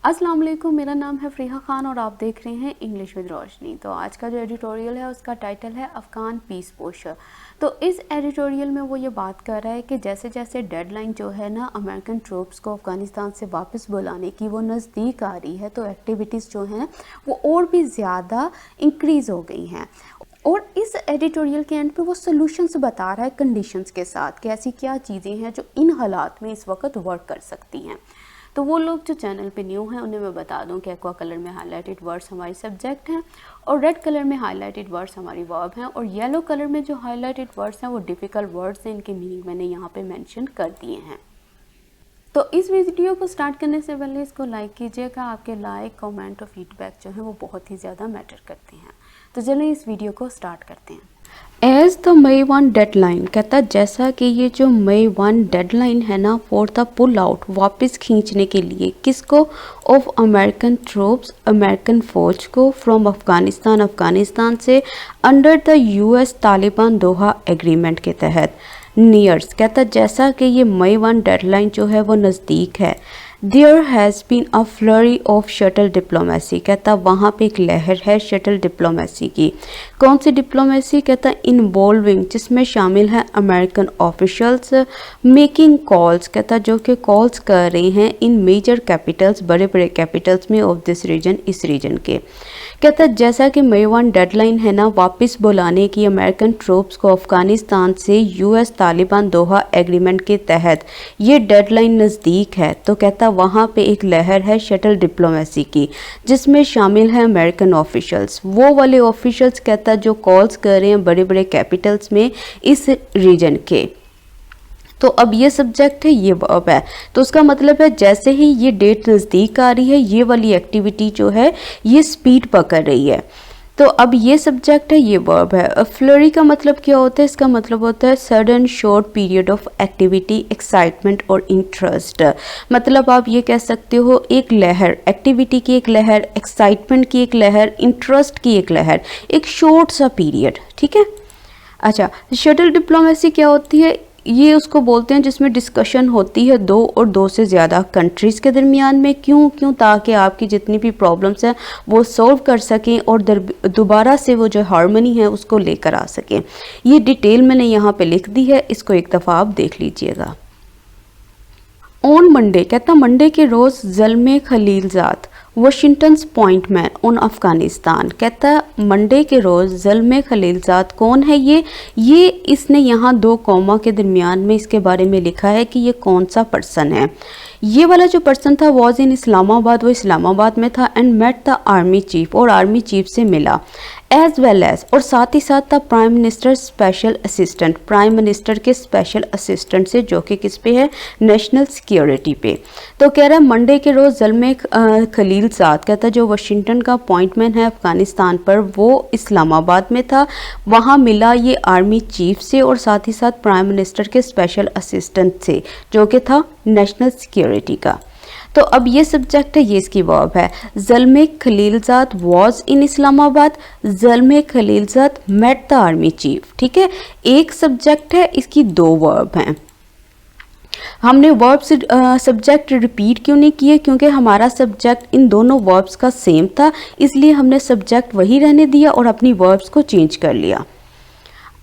अस्सलाम वालेकुम, मेरा नाम है फ़रीहा ख़ान और आप देख रहे हैं इंग्लिश विद रोशनी। तो आज का जो एडिटोरियल है उसका टाइटल है अफ़गान पीस पोशर। तो इस एडिटोरियल में वो ये बात कर रहा है कि जैसे जैसे डेडलाइन जो है ना अमेरिकन ट्रूप्स को अफ़गानिस्तान से वापस बुलाने की वो नज़दीक आ रही है, तो एक्टिविटीज़ जो हैं वो और भी ज़्यादा इंक्रीज़ हो गई हैं। और इस एडिटोरियल के एंड पे वो सोल्यूशंस बता रहा है कंडीशंस के साथ कि ऐसी क्या चीज़ें हैं जो इन हालात में इस वक्त वर्क कर सकती हैं। तो वो लोग जो चैनल पे न्यू हैं उन्हें मैं बता दूं कि एक्वा कलर में हाईलाइटेड वर्ड्स हमारी सब्जेक्ट हैं और रेड कलर में हाईलाइटेड वर्ड्स हमारी वर्ब हैं और येलो कलर में जो हाईलाइटेड वर्ड्स हैं वो डिफ़िकल्ट वर्ड्स हैं। इनके मीनिंग मैंने यहाँ पे मेंशन कर दिए हैं। तो इस वीडियो को स्टार्ट करने से पहले इसको लाइक कीजिएगा। आपके लाइक, कमेंट और फीडबैक जो है वो बहुत ही ज़्यादा मैटर करते हैं। तो चलिए इस वीडियो को स्टार्ट करते हैं। एज़ द मई 1 डेडलाइन, कहता जैसा कि ये जो मई 1 डेडलाइन है ना फॉर द पुल आउट, वापस खींचने के लिए किसको, ऑफ अमेरिकन ट्रूप्स, अमेरिकन फ़ौज को फ्रॉम अफ़गानिस्तान, अफ़गानिस्तान से, under the US Taliban Doha agreement के तहत, नियर्स, कहता जैसा कि ये मई 1 डेडलाइन जो है वो नज़दीक है, there has been a flurry of shuttle diplomacy, कहता वहाँ पे एक लहर है शटल डिप्लोमेसी की। कौन सी डिप्लोमेसी, कहता इन्वॉल्विंग, जिसमें शामिल है अमेरिकन ऑफिशल्स, मेकिंग कॉल्स, कहता जो कि कॉल्स कर रहे हैं इन मेजर कैपिटल्स, बड़े बड़े कैपिटल्स में ऑफ दिस रीजन, इस रीजन के। कहता जैसा कि मई 1 डेडलाइन है ना वापस बुलाने की अमेरिकन ट्रूप्स को अफ़गानिस्तान से US तालिबान दोहा एग्रीमेंट के तहत, ये डेडलाइन नज़दीक है, तो कहता वहाँ पे एक लहर है शटल डिप्लोमेसी की जिसमें शामिल है अमेरिकन ऑफिशल्स, वो वाले ऑफिशल्स कहता जो कॉल्स कर रहे हैं बड़े बड़े कैपिटल्स में इस रीजन के। तो अब ये सब्जेक्ट है, ये वर्ब है, तो उसका मतलब है जैसे ही ये डेट नज़दीक आ रही है ये वाली एक्टिविटी जो है ये स्पीड पकड़ रही है। तो अब ये सब्जेक्ट है, ये वर्ब है। फ्लरी का मतलब क्या होता है, इसका मतलब होता है sudden short period of activity, excitement और इंटरेस्ट। मतलब आप ये कह सकते हो एक लहर, एक्टिविटी की एक लहर, एक्साइटमेंट की एक लहर, इंटरेस्ट की एक लहर, एक शॉर्ट सा पीरियड, ठीक है। अच्छा, शटल डिप्लोमेसी क्या होती है, ये उसको बोलते हैं जिसमें डिस्कशन होती है दो और दो से ज़्यादा कंट्रीज़ के दरमियान में। क्यों ताकि आपकी जितनी भी प्रॉब्लम्स हैं वो सॉल्व कर सकें और दोबारा से वो जो हार्मनी है उसको लेकर आ सकें। ये डिटेल मैंने यहाँ पे लिख दी है, इसको एक दफ़ा आप देख लीजिएगा। ऑन मंडे, कहता मंडे के रोज़ Zalmay Khalilzad Washington's point man on Afghanistan, कहता मंडे के रोज़ ज़ल्मे खलीलजाद कौन है ये इसने यहाँ 2 कॉमा के दरमियान में इसके बारे में लिखा है कि ये कौन सा पर्सन है। ये वाला जो पर्सन था वॉज इन इस्लामाबाद, वो इस्लामाबाद में था, and met the army chief, और आर्मी चीफ से मिला, एज वेल एज, और साथ ही साथ था prime minister special assistant, prime minister के स्पेशल असिस्टेंट से, जो कि किस पे है, नेशनल सिक्योरिटी पे। तो कह रहा है मंडे के रोज़ ज़ल्मे खलीलजाद, कहता जो वाशिंगटन का अपॉइंटमेंट है अफ़गानिस्तान पर, वो इस्लामाबाद में था, वहाँ मिला ये आर्मी चीफ से और साथ ही साथ प्राइम मिनिस्टर के स्पेशल असिस्टेंट से, जो कि था नेशनल सिक्योरिटी का। तो अब ये सब्जेक्ट है, ये इसकी वर्ब है। Zalmay Khalilzad was in Islamabad, Zalmay Khalilzad met the army chief, ठीक है। एक सब्जेक्ट है, इसकी 2 वर्ब हैं। हमने वर्ब से सब्जेक्ट रिपीट क्यों नहीं किए, क्योंकि हमारा सब्जेक्ट इन दोनों वर्ब्स का सेम था, इसलिए हमने सब्जेक्ट वही रहने दिया और अपनी वर्ब्स को चेंज कर लिया।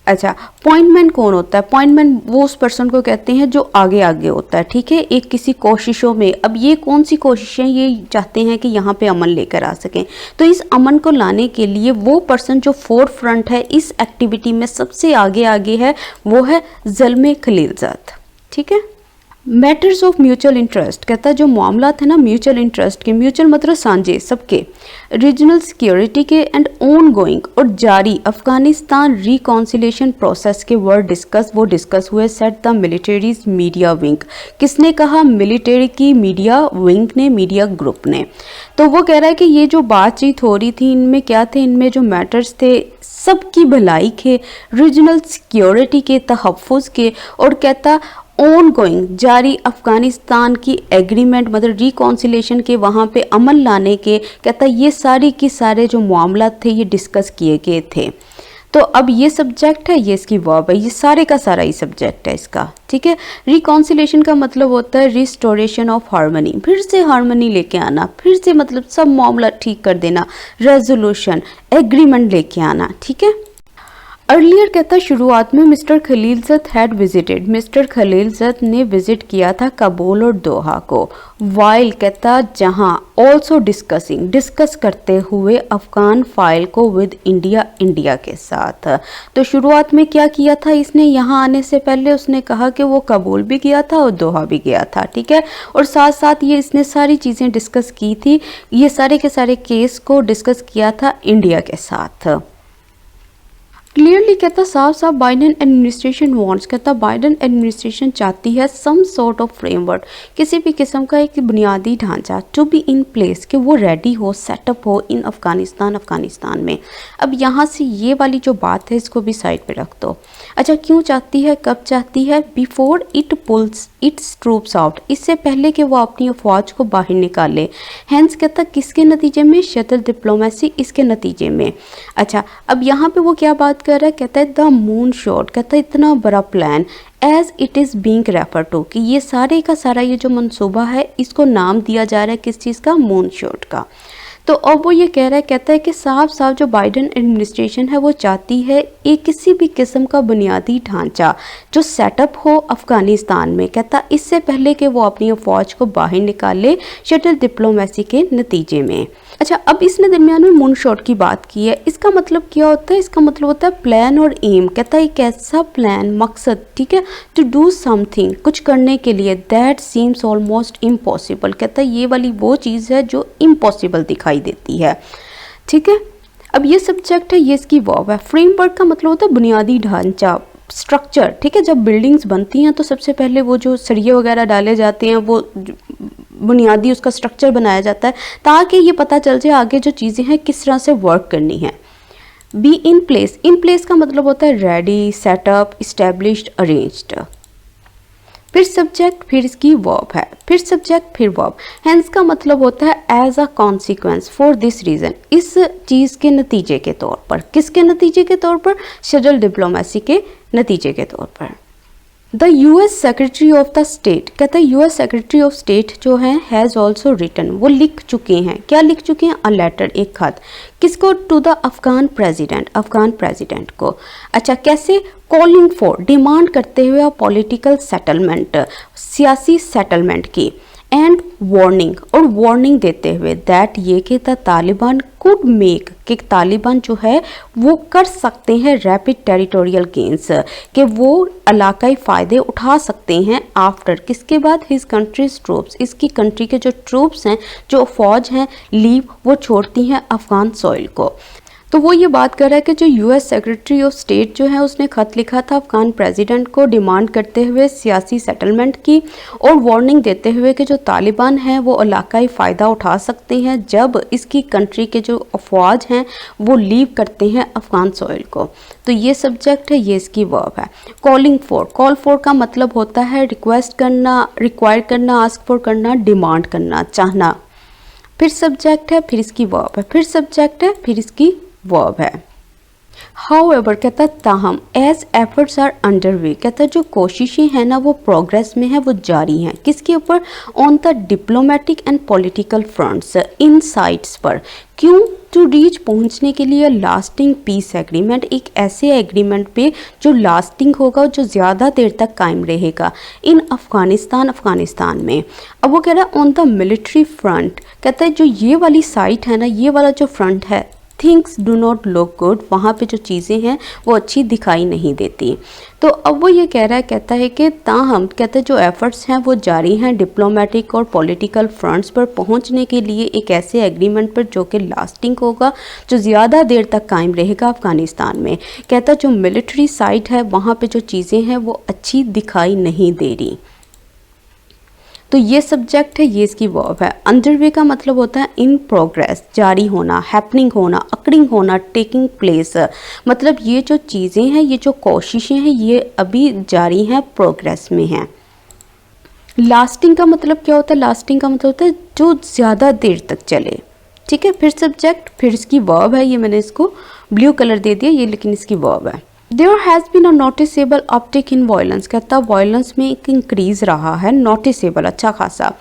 अच्छा, पॉइंटमेंट कौन होता है, पॉइंटमेंट वो उस पर्सन को कहते हैं जो आगे आगे होता है, ठीक है, एक किसी कोशिशों में। अब ये कौन सी कोशिशें, ये चाहते हैं कि यहाँ पे अमन लेकर आ सकें, तो इस अमन को लाने के लिए वो पर्सन जो फोर फ्रंट है इस एक्टिविटी में सबसे आगे आगे है वो है ज़ल्मे खलीलजाद, ठीक है। मैटर्स ऑफ म्यूचुअल इंटरेस्ट, कहता है जो मामला थे ना म्यूचुअल इंटरेस्ट के, म्यूचुअल मतलब सांझे सबके, रीजनल सिक्योरिटी के, एंड ऑन गोइंग और जारी अफगानिस्तान रिकॉन्सिलेशन प्रोसेस के वर्ड डिस्कस, वो डिस्कस हुए, set the militaries media wing, किसने कहा, मिलिट्री की मीडिया विंग ने, मीडिया ग्रुप ने। तो वो कह रहा है कि ये जो बातचीत हो रही थी इनमें क्या थे, इनमें जो मैटर्स थे सबकी भलाई के, रीजनल सिक्योरिटी के, तहफ़्फ़ुज़ के, और कहता ऑन गोइंग जारी अफ़गानिस्तान की एग्रीमेंट मतलब रिकॉन्सिलेशन के, वहाँ पे अमल लाने के, कहता ये सारी की सारे जो मामला थे ये डिस्कस किए गए थे। तो अब ये सब्जेक्ट है, ये इसकी वर्ब है, ये सारे का सारा ही सब्जेक्ट है इसका, ठीक है। रिकॉन्सिलेशन का मतलब होता है रिस्टोरेशन ऑफ हार्मनी, फिर से हार्मनी लेके आना, फिर से मतलब सब मामला ठीक कर देना, रेजोल्यूशन, एग्रीमेंट लेके आना, ठीक है। अर्लियर कहता है शुरुआत में मिस्टर खलीलज़त हैड विजिटेड, मिस्टर खलीलज़त ने विजिट किया था काबुल और दोहा को, वाइल कहता जहां, ऑल्सो डिस्कसिंग डिस्कस करते हुए अफगान फाइल को विद इंडिया, इंडिया के साथ। तो शुरुआत में क्या किया था इसने, यहाँ आने से पहले उसने कहा कि वो काबुल भी गया था और दोहा भी गया था, ठीक है। और साथ साथ ये इसने सारी चीज़ें डिस्कस की थी, ये सारे के सारे केस को डिस्कस किया था इंडिया के साथ। क्लियरली कहता साफ साफ बाइडेन एडमिनिस्ट्रेशन वांट्स, कहता बाइडेन एडमिनिस्ट्रेशन चाहती है सम सॉर्ट ऑफ फ्रेमवर्क, किसी भी किस्म का एक बुनियादी ढांचा, टू बी इन प्लेस, कि वो रेडी हो, सेटअप हो इन अफगानिस्तान, अफगानिस्तान में। अब यहाँ से ये वाली जो बात है इसको भी साइड पे रख दो। अच्छा, क्यों चाहती है, कब चाहती है, before it pools it's troops out, इससे पहले कि वो अपनी अफवाज को बाहर निकाले। हैंस कहता किसके नतीजे में, शटल डिप्लोमेसी, इसके नतीजे में। अच्छा, अब यहाँ पे वो क्या बात कर रहा है, कहता है द मून शॉट, कहता है इतना बड़ा plan as it is being refer to, कि ये सारे का सारा ये जो मंसूबा है इसको नाम दिया जा रहा है किस चीज़ का, मून शॉट का। तो अब वो ये कह रहा है, कहता है कि साफ साफ जो बाइडेन एडमिनिस्ट्रेशन है वो चाहती है एक किसी भी किस्म का बुनियादी ढांचा जो सेटअप हो अफगानिस्तान में, कहता इससे पहले कि वो अपनी फौज को बाहर निकाले शटल डिप्लोमेसी के नतीजे में। अच्छा, अब इसने दरमियान में मून शॉट की बात की है, इसका मतलब क्या होता है, इसका मतलब होता है प्लान और एम, कहता है एक ऐसा प्लान, मकसद, ठीक है, टू डू समथिंग, कुछ करने के लिए, दैट सीम्स ऑलमोस्ट इम्पॉसिबल, कहता है ये वाली वो चीज़ है जो इम्पॉसिबल दिखाई देती है, ठीक है। अब ये सब्जेक्ट है, ये इसकी वर्ब है। फ्रेमवर्क का मतलब होता है बुनियादी ढांचा, स्ट्रक्चर, ठीक है। जब बिल्डिंग्स बनती हैं तो सबसे पहले वो जो सरिये वगैरह डाले जाते हैं वो बुनियादी उसका स्ट्रक्चर बनाया जाता है ताकि ये पता चल जाए आगे जो चीज़ें हैं किस तरह से वर्क करनी है। Be in place, in place का मतलब होता है रेडी, सेटअप, इस्टेब्लिश्ड, अरेंज्ड। फिर सब्जेक्ट, फिर इसकी वर्ब है, फिर सब्जेक्ट, फिर वर्ब। हैंस का मतलब होता है as a consequence, for this reason, इस चीज़ के नतीजे के तौर पर, किसके नतीजे के तौर पर, शटल डिप्लोमेसी के नतीजे के तौर पर। The US secretary of the state, कहता है यूएस सेक्रेटरी ऑफ स्टेट जो है हैज़ ऑल्सो रिटन, वो लिख चुके हैं, क्या लिख चुके हैं, अ लेटर, एक खत, किसको, to the Afghan president, Afghan president को। अच्छा, कैसे, कॉलिंग फॉर, डिमांड करते हुए पॉलिटिकल सेटलमेंट, सियासी सेटलमेंट की, एंड वार्निंग, और वार्निंग देते हुए दैट ये कि द तालिबान कुड मेक, कि तालिबान जो है वो कर सकते हैं रैपिड टेरिटोरियल गेन्स, कि वो इलाकाई फ़ायदे उठा सकते हैं आफ्टर, किसके बाद, हिज कंट्रीज ट्रूप्स, इसकी कंट्री के जो ट्रूप्स हैं, जो फौज हैं, लीव, वो छोड़ती हैं अफगान सॉइल को। तो वो ये बात कर रहा है कि जो यूएस सेक्रेटरी ऑफ स्टेट जो है उसने ख़त लिखा था अफगान प्रेसिडेंट को डिमांड करते हुए सियासी सेटलमेंट की और वार्निंग देते हुए कि जो तालिबान हैं वो इलाकाई फ़ायदा उठा सकते हैं जब इसकी कंट्री के जो अफवाज हैं वो लीव करते हैं अफगान सॉइल को। तो ये सब्जेक्ट है, ये इसकी वर्ब है। कॉलिंग फॉर, कॉल फॉर का मतलब होता है रिक्वेस्ट करना, रिक्वायर करना, आस्क फॉर करना, डिमांड करना, चाहना। फिर सब्जेक्ट है, फिर इसकी वर्ब है, फिर सब्जेक्ट है, फिर इसकी वर्ब है। हाउएवर कहता है ताहम, as efforts are under way, कहता है जो कोशिशें हैं ना वो प्रोग्रेस में है, वो जारी हैं, किसके ऊपर, on the diplomatic and political fronts, in sites पर। क्यों, टू रीच, पहुंचने के लिए, लास्टिंग पीस एग्रीमेंट, एक ऐसे एग्रीमेंट पे जो लास्टिंग होगा, जो ज़्यादा देर तक कायम रहेगा, इन अफगानिस्तान, अफगानिस्तान में। अब वो कह रहा है ऑन द मिलिट्री फ्रंट, कहता है जो ये वाली साइट है ना, ये वाला जो फ्रंट है, things do not look good, वहाँ पे जो चीज़ें हैं वो अच्छी दिखाई नहीं देती। तो अब वो ये कह रहा है, कहता है कि ताहम, कहता है जो एफर्ट्स हैं वो जारी हैं डिप्लोमेटिक और पॉलिटिकल फ्रंट्स पर पहुंचने के लिए एक ऐसे एग्रीमेंट पर जो कि लास्टिंग होगा, जो ज़्यादा देर तक कायम रहेगा अफगानिस्तान में। कहता है जो मिलिट्री साइट है वहाँ पे जो चीज़ें हैं वो अच्छी दिखाई नहीं दे रही। तो ये सब्जेक्ट है, ये इसकी वर्ब है। अंडरवे का मतलब होता है इन प्रोग्रेस, जारी होना, हैपनिंग होना, अकरिंग होना, टेकिंग प्लेस, मतलब ये जो चीज़ें हैं, ये जो कोशिशें हैं, ये अभी जारी हैं, प्रोग्रेस में हैं। लास्टिंग का मतलब क्या होता है, लास्टिंग का मतलब होता है जो ज़्यादा देर तक चले, ठीक है। फिर सब्जेक्ट, फिर इसकी वर्ब है, ये मैंने इसको ब्लू कलर दे दिया ये, लेकिन इसकी वर्ब है। There has been a noticeable uptick in violence, कहता वायलेंस में एक इंक्रीज रहा है, नोटिसेबल अच्छा खासा,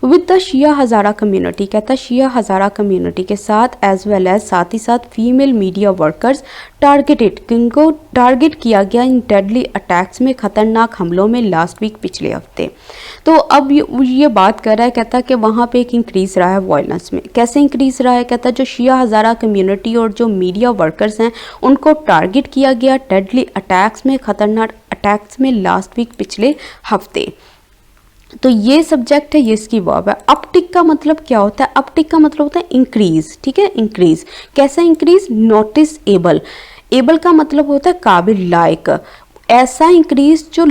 with the Shia Hazara community, कहता शिया हज़ारा कम्युनिटी के साथ, एज वेल एज साथ ही साथ फीमेल मीडिया वर्कर्स टारगेटेड, किनको टारगेट किया गया इन डेडली अटैक्स में, खतरनाक हमलों में लास्ट वीक पिछले हफ्ते। तो अब ये बात कर रहा है, कहता कि वहाँ पे एक इंक्रीज़ रहा है वायलेंस में। कैसे इंक्रीज़ रहा है, कहता जो शिया हज़ारा कम्युनिटी और जो मीडिया वर्कर्स हैं उनको टारगेट किया गया डेडली अटैक्स में, खतरनाक अटैक्स में लास्ट वीक पिछले हफ्ते। तो ये सब्जेक्ट है, ये इसकी वर्ब है। अपटिक का मतलब क्या होता है, अपटिक का मतलब होता है इंक्रीज, ठीक है, इंक्रीज। कैसा इंक्रीज, नोटिस एबल, एबल का मतलब होता है काबिल, लायक, ऐसा इंक्रीज जो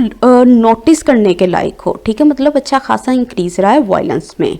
नोटिस करने के लायक हो, ठीक है, मतलब अच्छा खासा इंक्रीज रहा है वायलेंस में।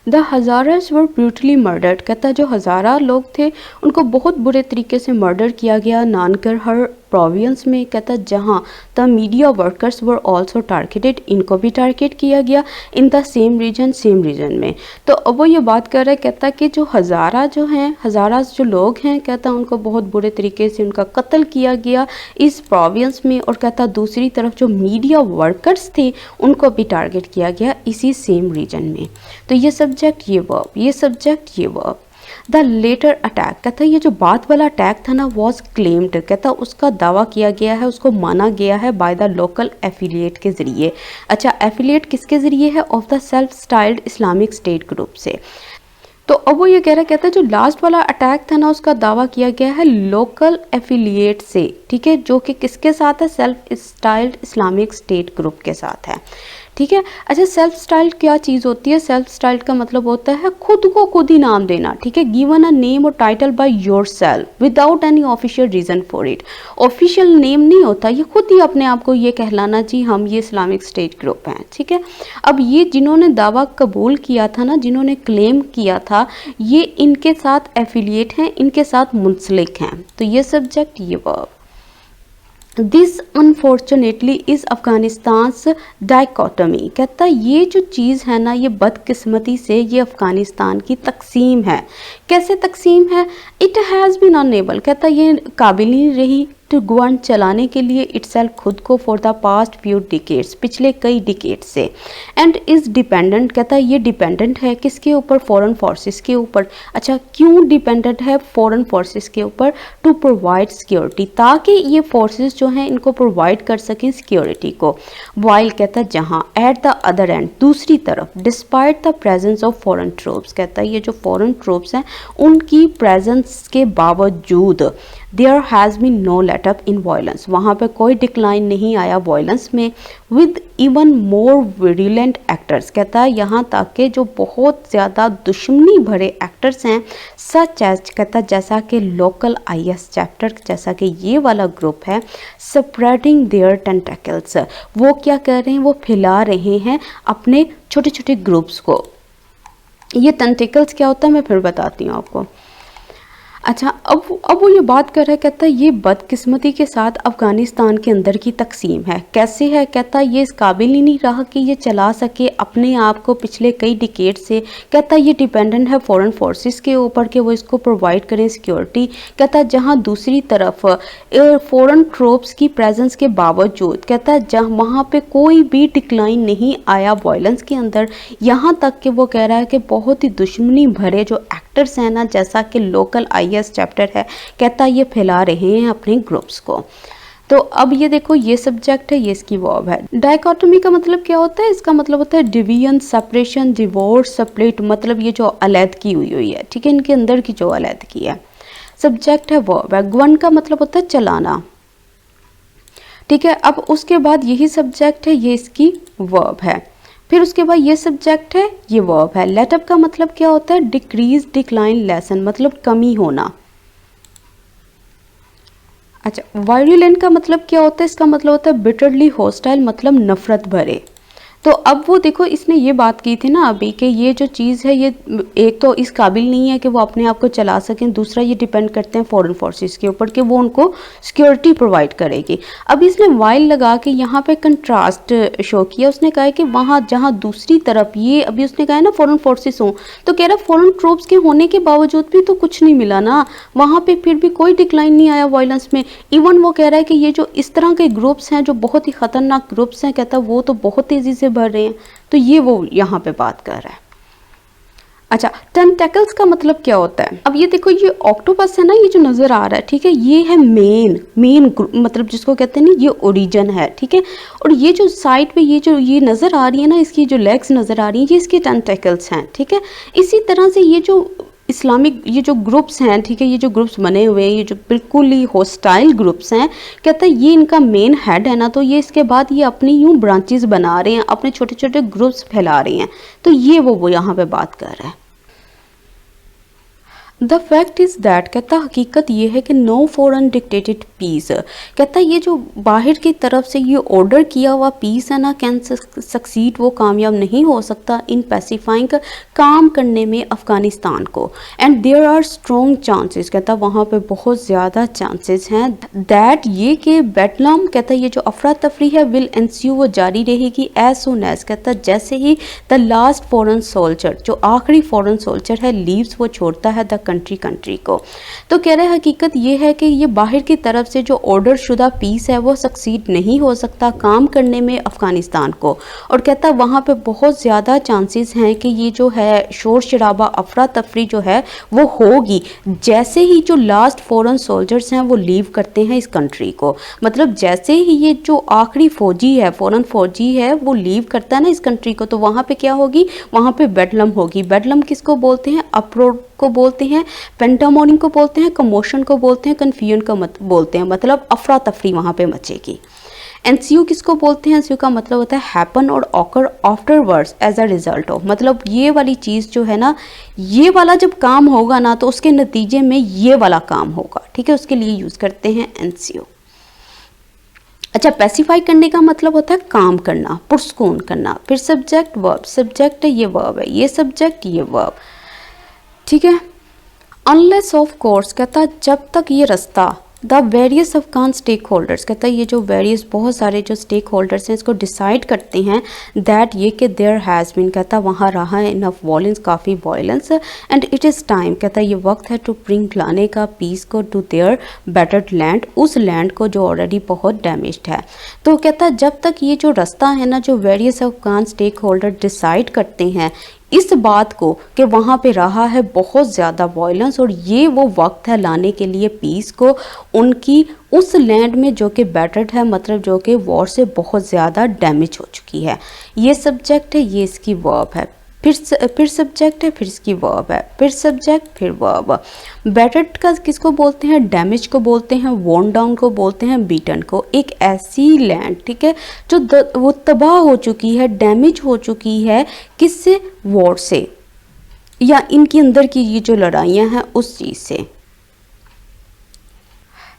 द हज़ारास वर ब्रूटली मर्डर्ड, कहता जो हज़ारा लोग थे उनको बहुत बुरे तरीके से मर्डर किया गया नानकर हर प्रोविंस में, कहता जहाँ the media workers were also targeted, इनको भी टारगेट किया गया in the same region, same region में। तो अब वो ये बात कर रहा है, कहता कि जो हज़ारा जो हैं, हज़ारा जो लोग हैं, कहता उनको बहुत बुरे तरीके से उनका कत्ल किया गया इस प्रोविंस में, और कहता दूसरी तरफ जो मीडिया वर्कर्स थे उनको भी टारगेट किया गया इसी सेम रीजन में। तो ये सब्जेक्ट ये वर्ब, ये सब्जेक्ट ये वर्ब। द लेटर अटैक, कहता ये जो बात वाला अटैक था ना, वॉज क्लेम्ड, कहता उसका दावा किया गया है, उसको माना गया है बाय द लोकल एफिलिएट के ज़रिए। अच्छा, एफिलिएट किसके ज़रिए है, of the self styled Islamic state group से। तो अब वो ये कह रहा है, कहता है जो लास्ट वाला अटैक था ना उसका दावा किया गया है लोकल एफिलिएट से, ठीक है, जो कि किसके साथ है, self styled Islamic state group के साथ है, ठीक है। अच्छा, सेल्फ स्टाइल्ड क्या चीज़ होती है, सेल्फ स्टाइल्ड का मतलब होता है खुद को खुद ही नाम देना, ठीक है, गिवन अ नेम और title by your self without any official reason for it. Official name नहीं होता, ये खुद ही अपने आप को ये कहलाना जी हम ये इस्लामिक स्टेट ग्रुप हैं, ठीक है। अब ये जिन्होंने दावा कबूल किया था ना, जिन्होंने क्लेम किया था, ये इनके साथ एफिलिएट हैं, इनके साथ मुंसलिक हैं। तो ये सब्जेक्ट ये verb. This unfortunately is Afghanistan's dichotomy, कहता ये जो चीज़ है ना, ये बदकिस्मती से ये अफ़गानिस्तान की तकसीम है। कैसे तकसीम है, इट हैज़ बीन अनएबल, कहता ये काबिल नहीं रही टू गवर्न, चलाने के लिए इटसेल्फ खुद को, for the past few decades, पिछले कई डिकेड से, एंड इज़ डिपेंडेंट, कहता ये डिपेंडेंट है किसके ऊपर, फॉरेन फोर्सेस के ऊपर। अच्छा, क्यों डिपेंडेंट है फॉरेन फोर्सेस के ऊपर, टू प्रोवाइड सिक्योरिटी, ताकि ये फोर्सेस जो हैं इनको प्रोवाइड कर सकें सिक्योरिटी को। वाइल, कहता जहाँ, एट द अदर एंड, दूसरी तरफ, despite the presence of foreign troops, कहता ये जो फॉरेन ट्रूप्स हैं उनकी प्रेजेंस के बावजूद, there has been no let up in violence, वहाँ पे कोई डिक्लाइन नहीं आया वायलेंस में, with even more virulent actors, कहता है यहाँ तक कि जो बहुत ज़्यादा दुश्मनी भरे एक्टर्स हैं, सच एज, कहता जैसा कि लोकल IS चैप्टर, जैसा कि ये वाला ग्रुप है, स्प्रेडिंग देयर टेंटेकल्स, वो क्या कर रहे हैं, वो फैला रहे हैं अपने छोटे छोटे ग्रुप्स को। ये टेंटेकल्स क्या होता है मैं फिर बताती हूँ आपको। अच्छा, अब वो ये बात कर रहा है, कहता है ये बदकिस्मती के साथ अफ़गानिस्तान के अंदर की तकसीम है। कैसे है, कहता है ये इस काबिल ही नहीं रहा कि ये चला सके अपने आप को पिछले कई डिकेड से, कहता है ये डिपेंडेंट है फॉरेन फोर्सेस के ऊपर कि वो इसको प्रोवाइड करें सिक्योरिटी। कहता है जहाँ दूसरी तरफ फॉरेन ट्रूप्स की प्रेजेंस के बावजूद, कहता है जहाँ वहाँ पे कोई भी डिक्लाइन नहीं आया वायलेंस के अंदर, यहाँ तक कि वो कह रहा है कि बहुत ही दुश्मनी भरे जो एक्टर्स हैं ना, जैसा कि लोकल IS चैप्टर है, कहता ये फैला रहे हैं अपने ग्रुप्स को। तो अब ये देखो, ये सब्जेक्ट है, ये इसकी वर्ब है। डाइकोटमी का मतलब क्या होता है, इसका मतलब होता है डिवीजन, सेपरेशन, डिवोर्स, स्प्लिट, मतलब ये जो अलहदगी हुई है, ठीक है, इनके अंदर की जो अलहदगी है। सब्जेक्ट है वर्ब है। गवर्न का मतलब होता है चलाना, ठीक है। अब उसके बाद यही सब्जेक्ट है, ये इसकी वर्ब है। फिर उसके बाद ये सब्जेक्ट है, ये वर्ब है। लेट अप का मतलब क्या होता है, डिक्रीज, डिक्लाइन, लेसन, मतलब कमी होना। अच्छा, वायरुलेंट का मतलब क्या होता है, इसका मतलब होता है बिटरली हॉस्टाइल, मतलब नफरत भरे। तो अब वो देखो इसने ये बात की थी ना अभी कि ये जो चीज़ है ये एक तो इस काबिल नहीं है कि वो अपने आप को चला सकें, दूसरा ये डिपेंड करते हैं फॉरेन फोर्सेस के ऊपर कि वो उनको सिक्योरिटी प्रोवाइड करेगी। अब इसने वाइल लगा के यहाँ पे कंट्रास्ट शो किया, उसने कहा है कि वहाँ जहाँ दूसरी तरफ ये अभी उसने कहा है ना फॉरेन फोर्सेस हों, तो कह रहा फॉरेन ट्रूप्स के होने के बावजूद भी तो कुछ नहीं मिला ना, वहाँ पे फिर भी कोई डिक्लाइन नहीं आया वायलेंस में। इवन वो कह रहा है कि ये जो इस तरह के ग्रुप्स हैं जो बहुत ही ख़तरनाक ग्रुप्स हैं, कहता वो तो बहुत तेज़ी से बढ़ रहे हैं। तो ये वो यहाँ पे बात कर रहा है। अच्छा, टेंटेकल्स का मतलब क्या होता है? अब ये देखो ये ऑक्टोपस है ना, ये जो नज़र आ रहा है, ठीक है, ये है मेन मतलब जिसको कहते हैं ना ये ओरिजिन है, ठीक है। और ये जो साइड पे ये नज़र आ रही है ना, इसकी जो लेग्स नज़र आ रही हैं, ये इसके टेंटेकल्स हैं, ठीक है। इसी तरह से ये जो इस्लामिक ये जो ग्रुप्स हैं, ठीक है, ये जो ग्रुप्स बने हुए हैं, ये जो बिल्कुल ही हॉस्टाइल ग्रुप्स हैं, कहता है ये इनका मेन हेड है ना, तो ये इसके बाद ये अपनी यूं ब्रांचेस बना रहे हैं, अपने छोटे छोटे ग्रुप्स फैला रहे हैं। तो ये वो यहाँ पे बात कर रहा है। द फैक्ट इज़ दैट, कहता हकीकत ये है कि नो फॉरेन डिक्टेटेड पीस, कहता ये जो बाहर की तरफ से ये ऑर्डर किया हुआ पीस है ना, कैन सक्सीड, वो कामयाब नहीं हो सकता इन पैसिफाइंग, काम करने में अफ़गानिस्तान को। And there are strong chances, कहता वहाँ पे बहुत ज़्यादा चांसेस हैं दैट ये कि बेटलम, कहता ये जो अफरा तफरी है, विल एंस्यू, वो जारी रहेगी एज सुन एज, कहता जैसे ही द लास्ट फॉरेन सोल्जर, जो आखिरी फॉरेन सोल्जर है, लीव्स, वो छोड़ता है द कंट्री को। तो कह रहे हकीकत ये है कि ये बाहर की तरफ से जो ऑर्डर शुदा पीस है वो सक्सीड नहीं हो सकता काम करने में अफ़गानिस्तान को। और कहता वहाँ पे बहुत ज़्यादा चांसेस हैं कि ये जो है शोर शराबा अफरा तफरी जो है वो होगी जैसे ही जो लास्ट फॉरेन सोल्जर्स हैं वो लीव करते हैं इस कंट्री को। मतलब जैसे ही ये जो आखिरी फौजी है, फॉरेन फौजी है, वो लीव करता है ना इस कंट्री को, तो वहाँ पे क्या होगी, वहाँ पे बेडलम होगी। बेडलम किसको बोलते हैं? अप्रोड को बोलते हैं, पेंटामोनिंग को बोलते हैं, कमोशन को बोलते हैं, कन्फ्यूजन को बोलते हैं, मतलब अफरा तफरी वहाँ पे मचेगी। एनसीयू किसको बोलते हैं? एनसीयू का मतलब होता है हैपन और occur afterwards as a result of, मतलब ये वाली चीज़ जो है ना, ये वाला जब काम होगा ना तो उसके नतीजे में ये वाला काम होगा, ठीक है, उसके लिए यूज़ करते हैं एनसीयू। अच्छा, पैसिफाई करने का मतलब होता है काम करना, पुरस्कून करना। फिर सब्जेक्ट वर्ब, सब्जेक्ट ये वर्ब है, ये सब्जेक्ट ये वर्ब, ठीक है। अनलेस ऑफ कोर्स, कहता जब तक ये रास्ता the various Afghan stakeholders, कहता है ये जो वेरियस बहुत सारे जो स्टेक होल्डर्स हैं इसको डिसाइड करते हैं दैट ये कि देयर हैज़ बीन, कहता वहाँ रहा है इनफ वॉयलेंस, काफ़ी violence, and it is time, कहता ये वक्त है टू ब्रिंग, लाने का पीस को, टू देयर बेटर्ड लैंड, उस लैंड को जो ऑलरेडी बहुत डैमेज्ड है। तो कहता जब तक ये जो रास्ता है ना, जो various Afghan stakeholder decide करते हैं इस बात को कि वहाँ पे रहा है बहुत ज़्यादा वॉयलेंस, और ये वो वक्त है लाने के लिए पीस को उनकी उस लैंड में जो कि बैटर्ड है, मतलब जो कि वॉर से बहुत ज़्यादा डैमेज हो चुकी है। ये सब्जेक्ट है, ये इसकी वर्ब है, फिर सब्जेक्ट है, फिर इसकी वर्ब है, फिर सब्जेक्ट, फिर वर्ब। बैटर्ड का किसको बोलते हैं? डैमेज को बोलते हैं, वॉर्न डाउन को बोलते हैं, बीटन को। एक ऐसी लैंड, ठीक है, जो वो तबाह हो चुकी है, डैमेज हो चुकी है, किससे? वॉर से, या इनके अंदर की ये जो लड़ाइयाँ हैं उस चीज़ से।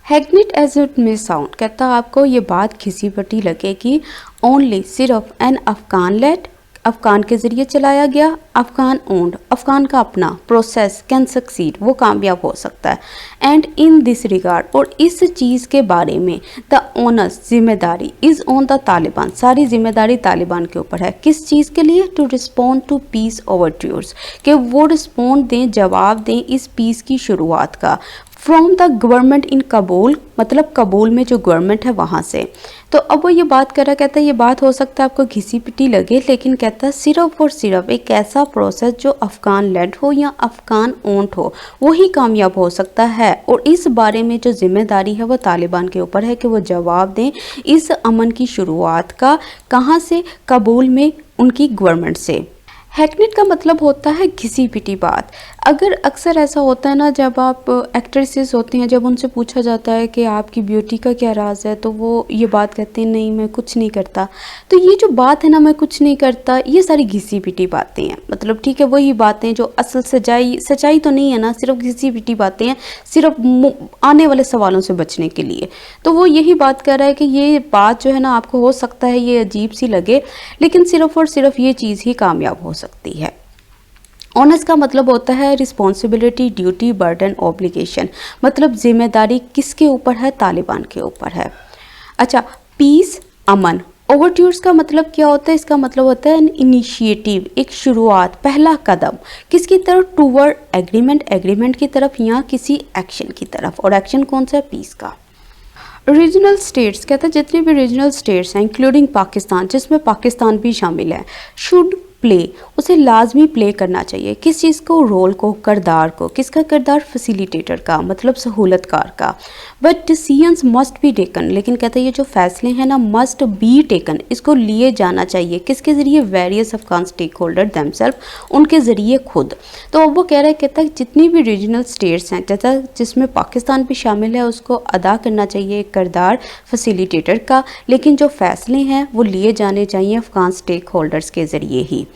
हैगनेट एज इट मे साउंड, कहता आपको ये बात घिसी पटी लगेगी, ओनली सिर्फ एन अफगान लेट, अफगान के ज़रिए चलाया गया, अफगान ओन्ड, अफगान का अपना, प्रोसेस कैन सक्सीड, वो कामयाब हो सकता है, एंड इन दिस रिगार्ड, और इस चीज़ के बारे में, द ओनस, जिम्मेदारी, इज़ ऑन द तालिबान, सारी जिम्मेदारी तालिबान के ऊपर है। किस चीज़ के लिए? टू रिस्पॉन्ड टू पीस ओवरट्यूर्स, कि वो रिस्पॉन्ड दें, जवाब दें इस पीस की शुरुआत का, फ्रॉम द गवर्नमेंट इन कबूल, मतलब कबूल में जो गवर्नमेंट है वहाँ से। तो अब वो ये बात कर रहा, कहता है ये बात हो सकता है आपको घिसी पिटी लगे, लेकिन कहता है सिर्फ और सिर्फ एक ऐसा प्रोसेस जो अफ़गान लेड हो या अफ़गान ओन्ड हो, वही कामयाब हो सकता है, और इस बारे में जो जिम्मेदारी है वो तालिबान के ऊपर है कि वो जवाब दें इस अमन की शुरुआत का, कहाँ से? कबूल में, उनकी गवर्नमेंट से। हैकनेट का मतलब होता है घिसी पिटी बात। अगर अक्सर ऐसा होता है ना, जब आप एक्ट्रेसेस होती हैं, जब उनसे पूछा जाता है कि आपकी ब्यूटी का क्या राज है, तो वो ये बात कहते हैं नहीं मैं कुछ नहीं करता। तो ये जो बात है ना, मैं कुछ नहीं करता, ये सारी घिसी पिटी बातें हैं। मतलब ठीक है, वही बातें जो असल सच्चाई तो नहीं है ना, सिर्फ घिसी पिटी बातें हैं, सिर्फ आने वाले सवालों से बचने के लिए। तो वो यही बात कर रहा है कि ये बात जो है ना, आपको हो सकता है ये अजीब सी लगे, लेकिन सिर्फ और सिर्फ ये चीज़ ही कामयाब हो सकती है। ऑनेस्ट का मतलब होता है रिस्पॉन्सिबिलिटी, ड्यूटी, बर्डन, ऑब्लिगेशन। मतलब जिम्मेदारी किसके ऊपर है? तालिबान के ऊपर है। अच्छा, पीस, अमन। ओवरट्यूर्स का मतलब क्या होता है? इसका मतलब होता है एन इनिशिएटिव, एक शुरुआत, पहला कदम। किसकी तरफ? टूवर्ड एग्रीमेंट, एग्रीमेंट की तरफ या किसी एक्शन की तरफ। और एक्शन कौन सा है? पीस का। रीजनल स्टेट्स कहता है जितने भी रीजनल स्टेट्स हैं इंक्लूडिंग पाकिस्तान, जिसमें पाकिस्तान भी शामिल है, शुड प्ले, उसे लाजमी प्ले करना चाहिए। किस चीज़ को? रोल को, किरदार को। किसका किरदार? फैसिलिटेटर का, मतलब सहूलतकार का। But decisions must be taken, लेकिन कहता है ये जो फैसले हैं ना, मस्ट बी टेकन, इसको लिए जाना चाहिए। किसके ज़रिए? Various Afghan stakeholder themselves, उनके ज़रिए खुद। तो अब वो कह रहा है, कहता है जितनी भी रीजनल स्टेट्स हैं, कहता है जिसमें पाकिस्तान भी शामिल है, उसको अदा करना चाहिए एक किरदार फैसिलिटेटर का, लेकिन जो फैसले हैं वो लिए जाने चाहिए अफगान स्टेक होल्डर्स के ज़रिए ही।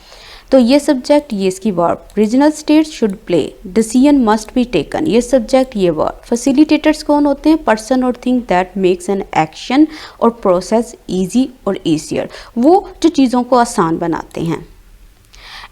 तो ये सब्जेक्ट, ये इसकी verb. Regional states should play, decision must be taken, ये सब्जेक्ट, ये वर्ब। फैसिलिटेटर्स कौन होते हैं? पर्सन और thing that makes an action और प्रोसेस ईजी और ईजियर, वो जो चीज़ों को आसान बनाते हैं।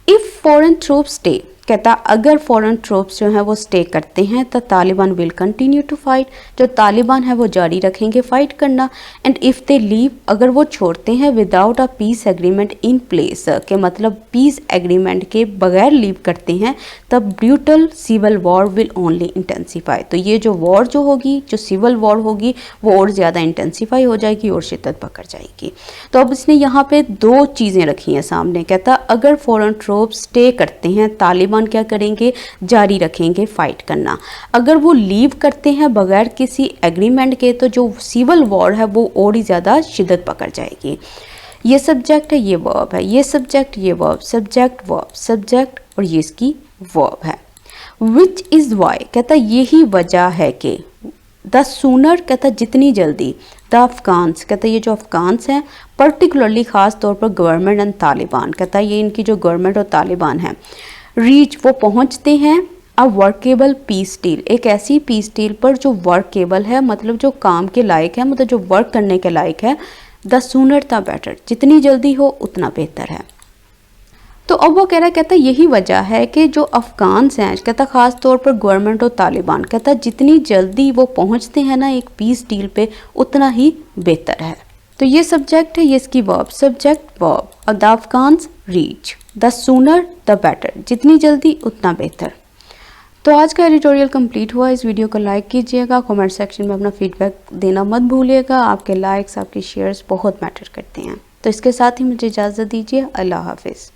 इफ़ फॉरेन ट्रूप्स स्टे, कहता अगर फॉरेन ट्रूप्स जो हैं वो स्टे करते हैं तो Taliban will continue to fight, जो तालिबान है वो जारी रखेंगे फाइट करना। एंड इफ़ दे लीव, अगर वो छोड़ते हैं without a piece agreement in place, के मतलब पीस एग्रीमेंट के बगैर लीव करते हैं, तब brutal civil war will only intensify. तो ये जो वॉर जो होगी, जो सिविल वॉर होगी, वो और ज़्यादा इंटेंसीफाई हो जाएगी और शिद्दत पकड़ जाएगी। तो अब इसने यहाँ पे दो चीज़ें रखी हैं सामने। कहता अगर फॉरेन ट्रूप्स स्टे करते हैं, तालिबान क्या करेंगे? जारी रखेंगे फाइट करना। अगर वो लीव करते हैं बगैर किसी एग्रीमेंट के, तो जो सिविल वॉर है वो और ही ज़्यादा शिद्दत पकड़ जाएगी। ये सब्जेक्ट है, ये वर्ब है, ये सब्जेक्ट, ये वर्ब, सब्जेक्ट वर्ब सब्जेक्ट, और ये इसकी वर्ब है। विच इज़ वाई, कहता यही वजह है कि, द सूनर, कहता जितनी जल्दी, द अफगान्स, कहता ये जो अफगान्स हैं, पर्टिकुलरली ख़ास तौर पर गवर्नमेंट एंड तालिबान, कहता ये इनकी जो गवर्नमेंट और तालिबान है, रीच, वो पहुंचते हैं अ वर्केबल पीस डील, एक ऐसी पीस डील पर जो वर्केबल है, मतलब जो काम के लायक है, मतलब जो वर्क करने के लायक है। द सूनर द बेटर, जितनी जल्दी हो उतना बेहतर है। तो अब वो कह रहा है, कहता यही वजह है कि जो अफगान्स हैं, कहता ख़ास तौर पर गवर्नमेंट और तालिबान, कहता जितनी जल्दी वो पहुंचते हैं ना एक पीस डील पे, उतना ही बेहतर है। तो ये सब्जेक्ट है, ये इसकी वर्ब, सब्जेक्ट वर्ब, और the Afghans reach, the sooner the better, जितनी जल्दी उतना बेहतर। तो आज का एडिटोरियल कंप्लीट हुआ। इस वीडियो को लाइक कीजिएगा, कमेंट सेक्शन में अपना फीडबैक देना मत भूलिएगा। आपके लाइक्स, आपके शेयर्स बहुत मैटर करते हैं। तो इसके साथ ही मुझे इजाज़त दीजिए। अल्लाह हाफिज़।